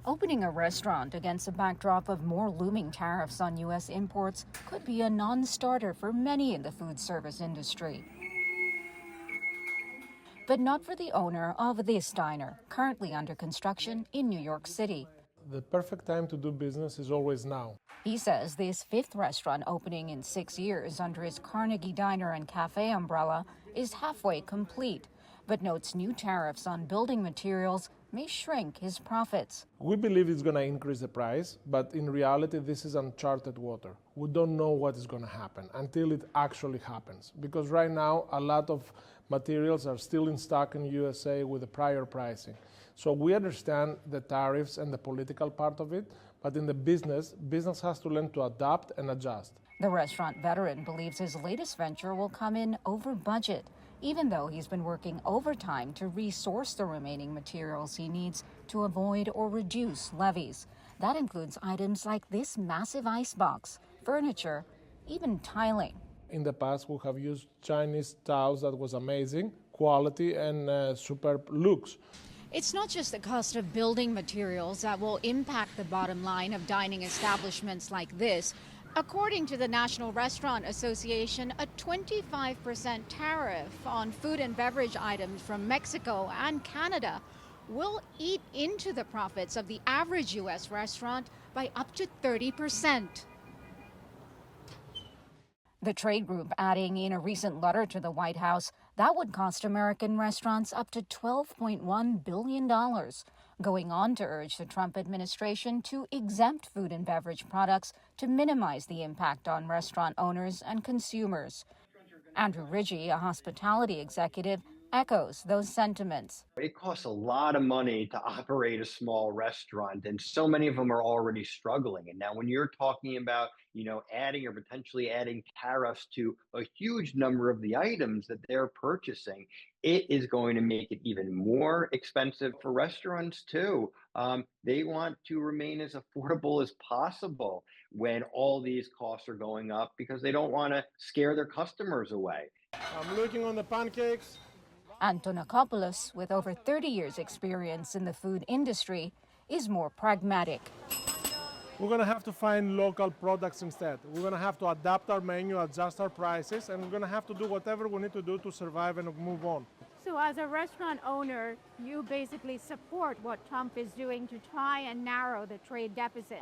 Opening a restaurant against a backdrop of more looming tariffs on U.S. imports could be a non-starter for many in the food service industry. But not for the owner of this diner, currently under construction in New York City. The perfect time to do business is always now. He says this fifth restaurant opening in 6 years under his Carnegie Diner and Cafe umbrella is halfway complete, but notes new tariffs on building materials may shrink his profits. We believe it's going to increase the price, but in reality, this is uncharted water. We don't know what is going to happen until it actually happens. Because right now, a lot of materials are still in stock in USA with the prior pricing. So we understand the tariffs and the political part of it, but in the business has to learn to adapt and adjust. The restaurant veteran believes his latest venture will come in over budget, even though he's been working overtime to resource the remaining materials he needs to avoid or reduce levies. That includes items like this massive icebox, furniture, even tiling. In the past, we have used Chinese tiles that was amazing, quality and superb looks. It's not just the cost of building materials that will impact the bottom line of dining establishments like this. According to the National Restaurant Association, a 25% tariff on food and beverage items from Mexico and Canada will eat into the profits of the average U.S. restaurant by up to 30%. The trade group adding in a recent letter to the White House that would cost American restaurants up to $12.1 billion, going on to urge the Trump administration to exempt food and beverage products to minimize the impact on restaurant owners and consumers. Andrew Ridgey, a hospitality executive, echoes those sentiments. It costs a lot of money to operate a small restaurant, and so many of them are already struggling. And now when you're talking about, adding or potentially adding tariffs to a huge number of the items that they're purchasing, it is going to make it even more expensive for restaurants too. They want to remain as affordable as possible when all these costs are going up because they don't want to scare their customers away. I'm looking on the pancakes. Antonakopoulos, with over 30 years' experience in the food industry, is more pragmatic. We're going to have to find local products instead. We're going to have to adapt our menu, adjust our prices, and we're going to have to do whatever we need to do to survive and move on. So as a restaurant owner, you basically support what Trump is doing to try and narrow the trade deficit.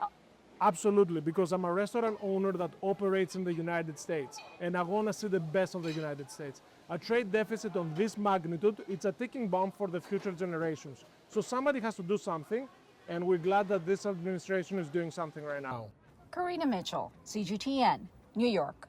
Absolutely, because I'm a restaurant owner that operates in the United States, and I want to see the best of the United States. A trade deficit of this magnitude, it's a ticking bomb for the future generations. So somebody has to do something, and we're glad that this administration is doing something right now. Karina Mitchell, CGTN, New York.